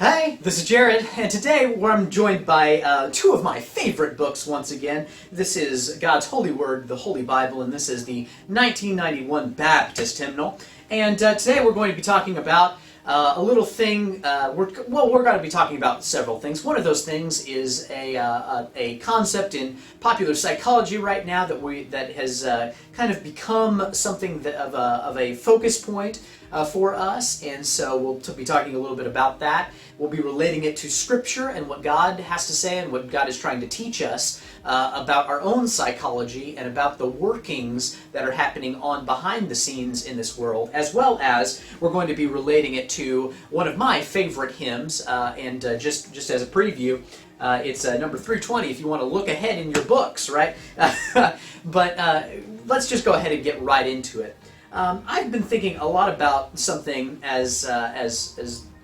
Hi, this is Jared, and today I'm joined by two of my favorite books once again. This is God's Holy Word, the Holy Bible, and this is the 1991 Baptist Hymnal. And today we're going to be talking about a little thing. We're going to be talking about several things. One of those things is a concept in popular psychology right now that has kind of become something of a focus point for us, and so we'll be talking a little bit about that. We'll be relating it to Scripture and what God has to say and what God is trying to teach us about our own psychology and about the workings that are happening on behind the scenes in this world, as well as we're going to be relating it to one of my favorite hymns, and just as a preview, it's number 320 if you want to look ahead in your books, right? But let's just go ahead and get right into it. I've been thinking a lot about something as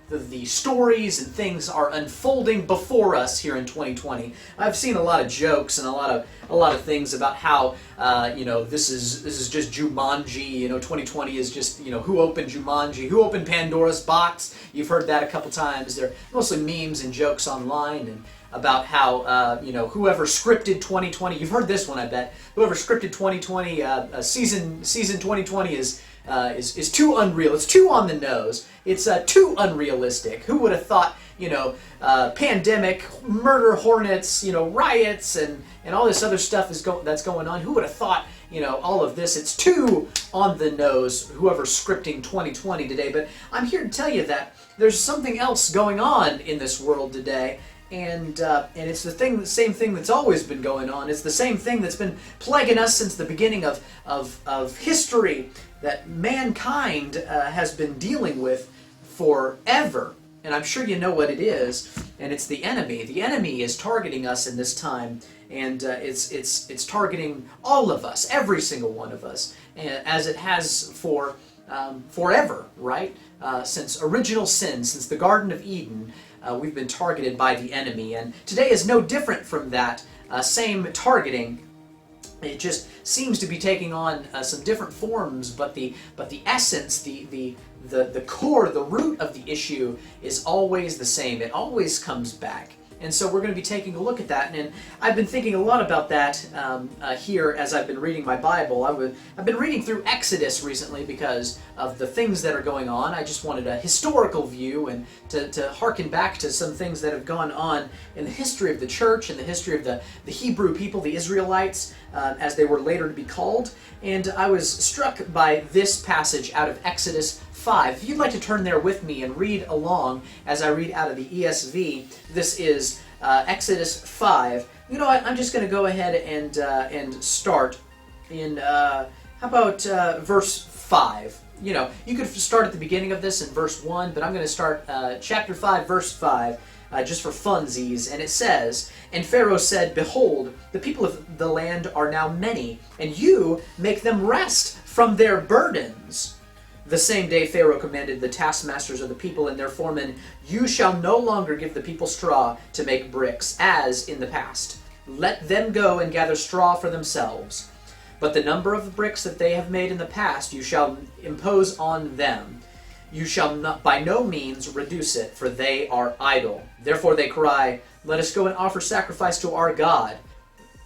the stories and things are unfolding before us here in 2020. I've seen a lot of jokes and a lot of things about how this is just Jumanji. 2020 is just who opened Jumanji, who opened Pandora's box. You've heard that a couple times. They're mostly memes and jokes online and about how whoever scripted 2020. You've heard this one, I bet. Whoever scripted 2020, season 2020 is too unreal. It's too on the nose. It's too unrealistic. Who would have thought, pandemic, murder hornets, riots, and all this other stuff that's going on? Who would have thought, all of this? It's too on the nose, whoever's scripting 2020 today. But I'm here to tell you that there's something else going on in this world today. And it's the same thing that's always been going on. It's the same thing that's been plaguing us since the beginning of history, that mankind has been dealing with forever. And I'm sure you know what it is. And it's the enemy. The enemy is targeting us in this time, and it's targeting all of us, every single one of us, as it has for forever, right? Since original sin, since the Garden of Eden. We've been targeted by the enemy, and today is no different from that same targeting. It just seems to be taking on some different forms, but the essence, the core, the root of the issue is always the same. It always comes back. And so we're going to be taking a look at that, and I've been thinking a lot about that here as I've been reading my Bible. I've been reading through Exodus recently because of the things that are going on. I just wanted a historical view and to hearken back to some things that have gone on in the history of the church and the history of the Hebrew people, the Israelites, as they were later to be called. And I was struck by this passage out of Exodus 5. If you'd like to turn there with me and read along as I read out of the ESV, this is Exodus 5. You know what? I'm just going to go ahead and start in, how about verse 5? You could start at the beginning of this in verse 1, but I'm going to start chapter 5, verse 5, just for funsies. And it says, "And Pharaoh said, Behold, the people of the land are now many, and you make them rest from their burdens. The same day Pharaoh commanded the taskmasters of the people and their foremen, You shall no longer give the people straw to make bricks, as in the past. Let them go and gather straw for themselves. But the number of the bricks that they have made in the past you shall impose on them. You shall not by no means reduce it, for they are idle. Therefore they cry, Let us go and offer sacrifice to our God."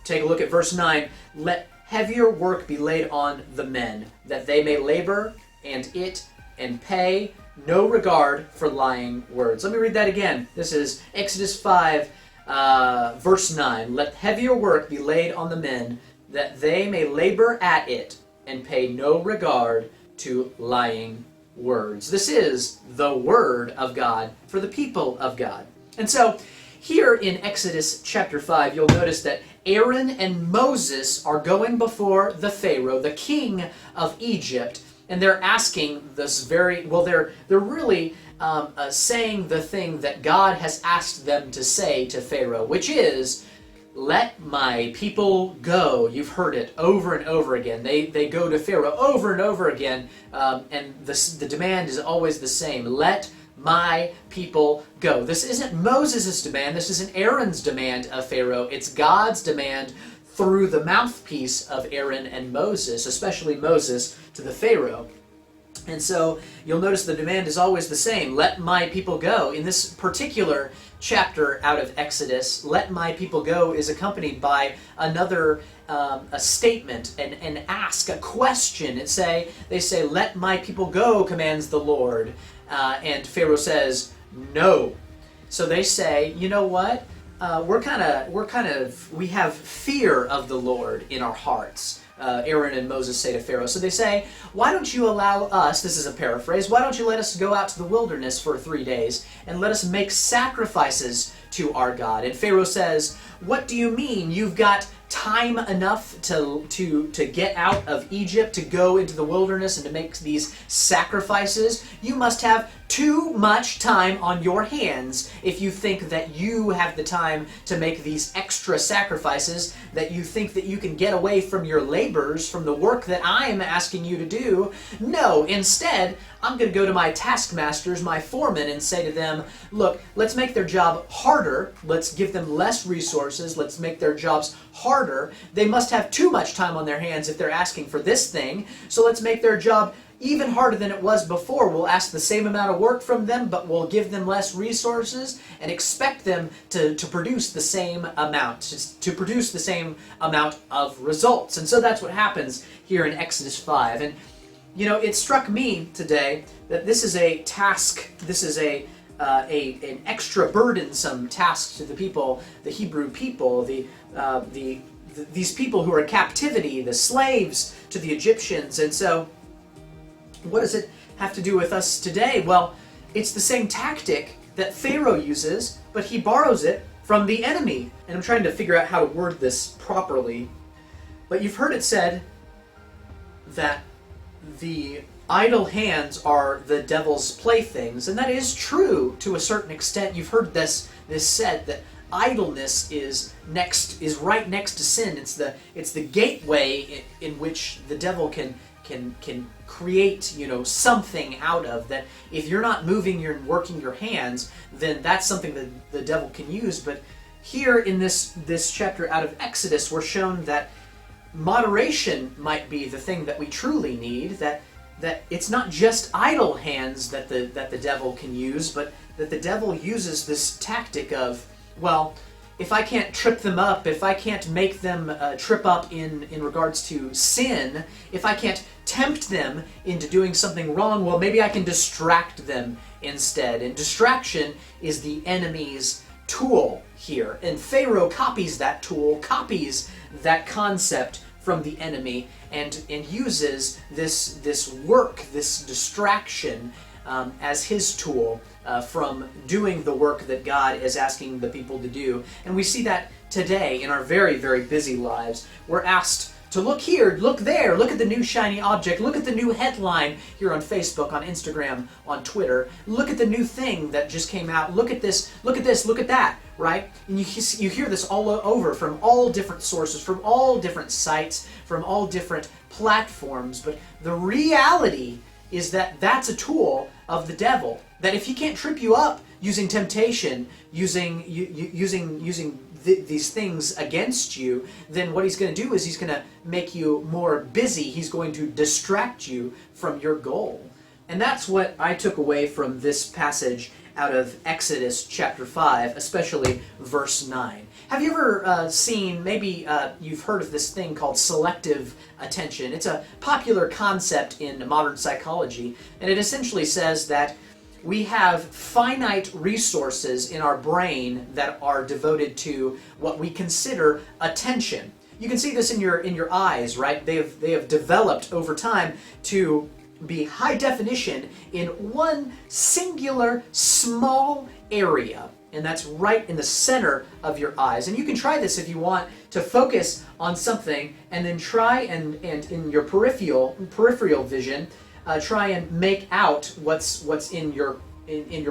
Take a look at verse 9. "Let heavier work be laid on the men, that they may labor and pay no regard for lying words." Let me read that again. This is Exodus 5, verse 9. "Let heavier work be laid on the men, that they may labor at it, and pay no regard to lying words." This is the Word of God for the people of God. And so, here in Exodus chapter 5, you'll notice that Aaron and Moses are going before the Pharaoh, the king of Egypt, and they're asking this they're really saying the thing that God has asked them to say to Pharaoh, which is, "Let my people go." You've heard it over and over again. They go to Pharaoh over and over again, and the demand is always the same. Let my people go. This isn't Moses' demand. This isn't Aaron's demand of Pharaoh. It's God's demand through the mouthpiece of Aaron and Moses, especially Moses, to the Pharaoh. And so you'll notice the demand is always the same. Let my people go. In this particular chapter out of Exodus, let my people go is accompanied by another a statement, an ask, a question. They say, let my people go, commands the Lord. And Pharaoh says, no. So they say, you know what? We have fear of the Lord in our hearts. Aaron and Moses say to Pharaoh. So they say, why don't you allow us, this is a paraphrase, why don't you let us go out to the wilderness for 3 days and let us make sacrifices to our God? And Pharaoh says, what do you mean? You've got time enough to get out of Egypt, to go into the wilderness and to make these sacrifices? You must have too much time on your hands if you think that you have the time to make these extra sacrifices, that you think that you can get away from your labors, from the work that I'm asking you to do. No, instead, I'm going to go to my taskmasters, my foremen, and say to them, look, let's make their job harder. Let's give them less resources. Let's make their jobs harder. They must have too much time on their hands if they're asking for this thing. So let's make their job even harder than it was before. We'll ask the same amount of work from them, but we'll give them less resources and expect them to produce the same amount, to produce the same amount of results. And so that's what happens here in Exodus 5. And you know, it struck me today that this is a task, this is an extra burdensome task to the people, the Hebrew people, these people who are in captivity, the slaves to the Egyptians. And so what does it have to do with us today? Well, it's the same tactic that Pharaoh uses, but he borrows it from the enemy. And I'm trying to figure out how to word this properly. But you've heard it said that the idle hands are the devil's playthings, and that is true to a certain extent. You've heard this said that idleness is right next to sin. It's the gateway in which the devil can create, you know, something out of that. If you're not moving, you're working your hands, then that's something that the devil can use. But here in this chapter out of Exodus, we're shown that moderation might be the thing that we truly need, that it's not just idle hands that the devil can use, but that the devil uses this tactic of, well, if I can't trip them up, if I can't make them trip up in regards to sin, if I can't tempt them into doing something wrong, well, maybe I can distract them instead. And distraction is the enemy's tool here. And Pharaoh copies that tool, copies that concept from the enemy, and uses this work, this distraction, as his tool from doing the work that God is asking the people to do. And we see that today in our very, very busy lives. We're asked to look here, look there, look at the new shiny object, look at the new headline here on Facebook, on Instagram, on Twitter, look at the new thing that just came out, look at this, look at this, look at that, right? And you hear this all over from all different sources, from all different sites, from all different platforms, but the reality is that that's a tool of the devil, that if he can't trip you up using temptation, using these things against you, then what he's going to do is he's going to make you more busy. He's going to distract you from your goal. And that's what I took away from this passage out of Exodus chapter 5, especially verse 9. Have you ever seen, maybe you've heard of this thing called selective attention? It's a popular concept in modern psychology, and it essentially says that we have finite resources in our brain that are devoted to what we consider attention. You can see this in your eyes, right? They have developed over time to be high definition in one singular small area, and that's right in the center of your eyes. And you can try this if you want to focus on something, and then try and in your peripheral vision, try and make out what's in your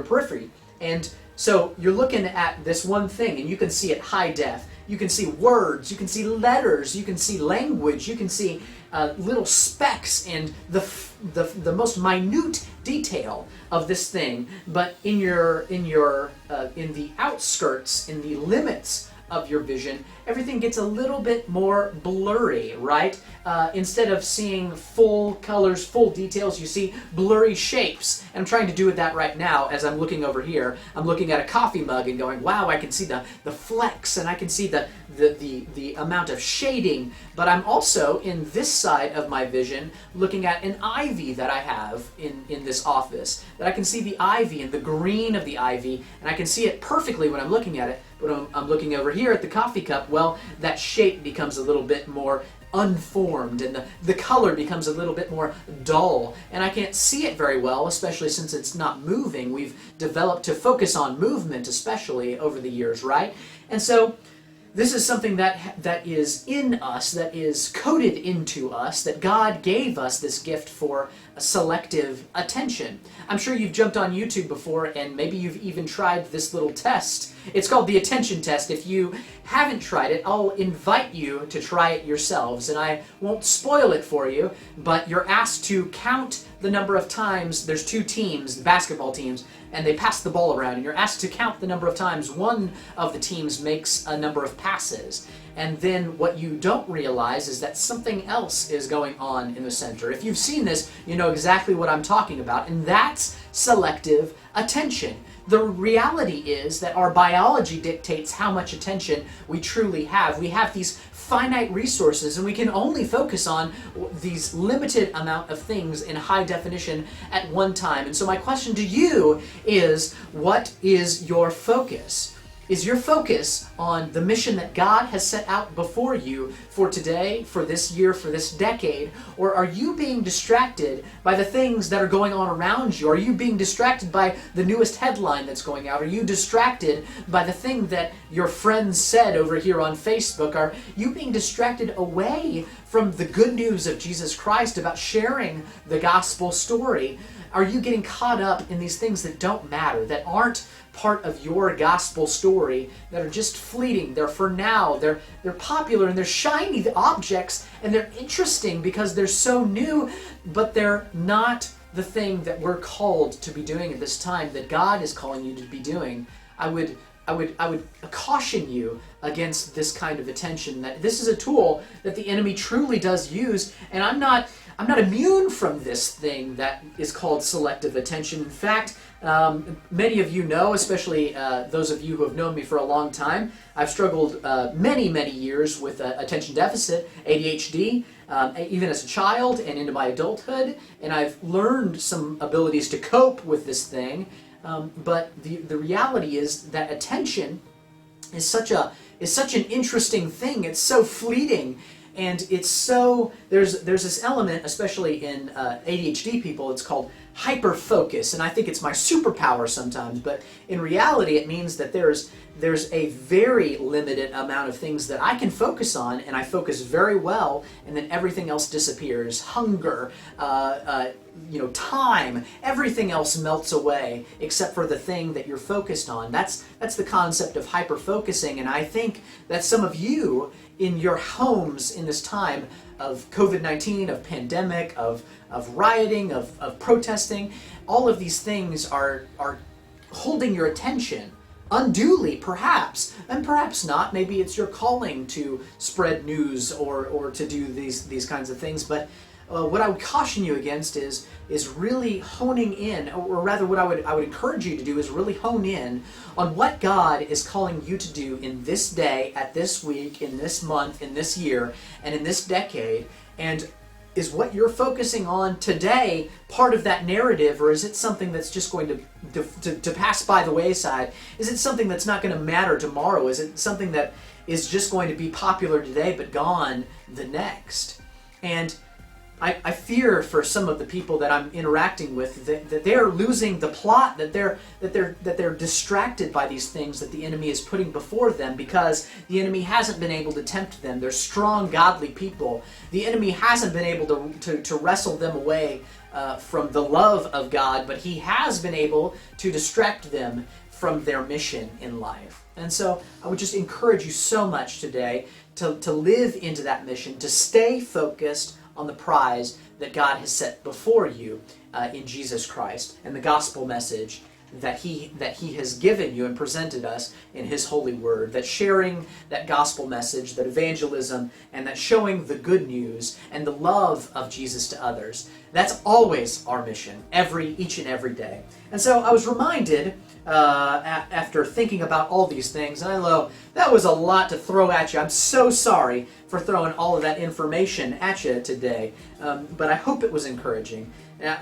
periphery. And so you're looking at this one thing, and you can see it high def. You can see words, you can see letters, you can see language, you can see little specks and the most minute detail of this thing. But in the outskirts, in the limits of your vision, everything gets a little bit more blurry, right? Instead of seeing full colors, full details, you see blurry shapes. And I'm trying to do that right now as I'm looking over here. I'm looking at a coffee mug and going, wow, I can see the flecks, and I can see the amount of shading. But I'm also, in this side of my vision, looking at an ivy that I have in this office. That I can see the ivy and the green of the ivy, and I can see it perfectly when I'm looking at it. But when I'm looking over here at the coffee cup, well, that shape becomes a little bit more unformed, and the color becomes a little bit more dull, and I can't see it very well, especially since it's not moving. We've developed to focus on movement, especially over the years, right? And so this is something that is in us, that is coded into us, that God gave us this gift for selective attention. I'm sure you've jumped on YouTube before, and maybe you've even tried this little test. It's called the attention test. If you haven't tried it, I'll invite you to try it yourselves, and I won't spoil it for you, but you're asked to count the number of times. There's two teams, basketball teams, and they pass the ball around, and you're asked to count the number of times one of the teams makes a number of passes. And then what you don't realize is that something else is going on in the center. If you've seen this, you know exactly what I'm talking about, and that's selective attention. The reality is that our biology dictates how much attention we truly have. We have these finite resources, and we can only focus on these limited amount of things in high definition at one time. And so my question to you is, what is your focus? Is your focus on the mission that God has set out before you for today, for this year, for this decade? Or are you being distracted by the things that are going on around you? Are you being distracted by the newest headline that's going out? Are you distracted by the thing that your friends said over here on Facebook? Are you being distracted away from the good news of Jesus Christ about sharing the gospel story? Are you getting caught up in these things that don't matter, that aren't part of your gospel story, that are just fleeting? They're for now, they're popular, and they're shiny objects, and they're interesting because they're so new, but they're not the thing that we're called to be doing at this time, that God is calling you to be doing. I would caution you against this kind of attention, that this is a tool that the enemy truly does use, and I'm not immune from this thing that is called selective attention. In fact, many of you know, especially those of you who have known me for a long time, I've struggled many years with attention deficit, ADHD, even as a child and into my adulthood, and I've learned some abilities to cope with this thing. But the reality is that attention is such an interesting thing. It's so fleeting, and it's so there's this element, especially in ADHD people. It's called hyperfocus, and I think it's my superpower sometimes. But in reality, it means that there's a very limited amount of things that I can focus on, and I focus very well, and then everything else disappears. Hunger, time, everything else melts away except for the thing that you're focused on. That's the concept of hyper-focusing, and I think that some of you in your homes in this time of COVID-19, of pandemic, of rioting, of protesting, all of these things are holding your attention unduly, perhaps, and perhaps not. Maybe it's your calling to spread news or to do these kinds of things, but what I would caution you against is really honing in, or rather what I would encourage you to do is really hone in on what God is calling you to do in this day, at this week, in this month, in this year, and in this decade. And is what you're focusing on today part of that narrative, or is it something that's just going to pass by the wayside? Is it something that's not going to matter tomorrow? Is it something that is just going to be popular today but gone the next? And I fear for some of the people that I'm interacting with that they're losing the plot, that they're distracted by these things that the enemy is putting before them because the enemy hasn't been able to tempt them. They're strong, godly people. The enemy hasn't been able to wrestle them away from the love of God, but he has been able to distract them from their mission in life. And so I would just encourage you so much today to live into that mission, to stay focused on the prize that God has set before you in Jesus Christ and the gospel message that he has given you and presented us in his holy word, that sharing that gospel message, that evangelism, and that showing the good news and the love of Jesus to others, that's always our mission, each and every day. And so I was reminded, after thinking about all these things, and I know that was a lot to throw at you. I'm so sorry for throwing all of that information at you today, but I hope it was encouraging.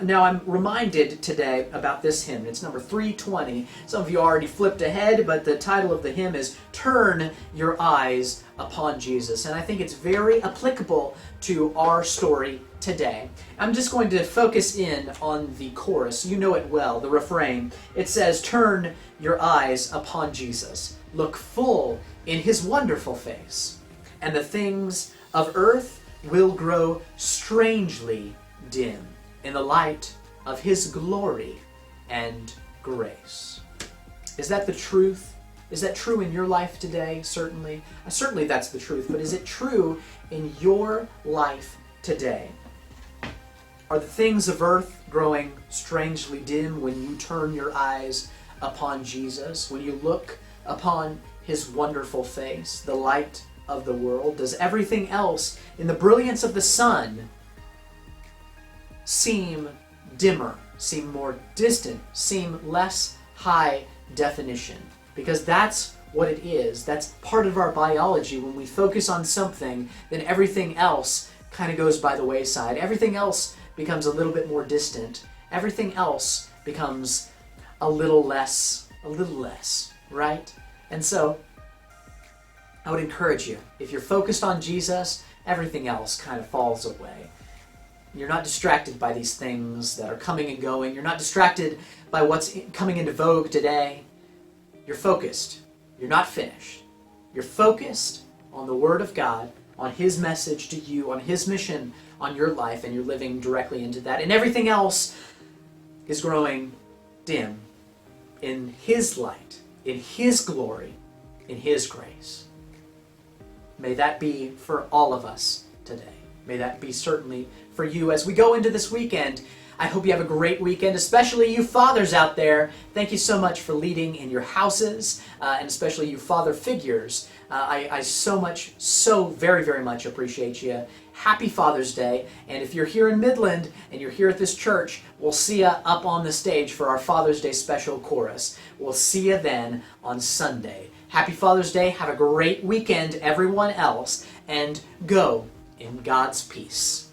Now I'm reminded today about this hymn. It's number 320. Some of you already flipped ahead, but the title of the hymn is Turn Your Eyes Upon Jesus. And I think it's very applicable to our story today. I'm just going to focus in on the chorus. You know it well, the refrain. It says, turn your eyes upon Jesus. Look full in his wonderful face, and the things of earth will grow strangely dim in the light of his glory and grace. Is that the truth? Is that true in your life today? Certainly. Certainly that's the truth, but is it true in your life today? Are the things of earth growing strangely dim when you turn your eyes upon Jesus? When you look upon his wonderful face, the light of the world? Does everything else in the brilliance of the sun seem dimmer, seem more distant, seem less high definition? Because that's what it is. That's part of our biology. When we focus on something, then everything else kind of goes by the wayside. Everything else becomes a little bit more distant. Everything else becomes a little less, right? And so, I would encourage you, if you're focused on Jesus, everything else kind of falls away. You're not distracted by these things that are coming and going. You're not distracted by what's coming into vogue today. You're focused. You're not finished. You're focused on the Word of God, on his message to you, on his mission on your life, and you're living directly into that. And everything else is growing dim in his light, in his glory, in his grace. May that be for all of us today. May that be certainly for you as we go into this weekend. I hope you have a great weekend, especially you fathers out there. Thank you so much for leading in your houses, and especially you father figures. I so very, very much appreciate you. Happy Father's Day, and if you're here in Midland and you're here at this church, we'll see you up on the stage for our Father's Day special chorus. We'll see you then on Sunday. Happy Father's Day. Have a great weekend, everyone else, and go in God's peace.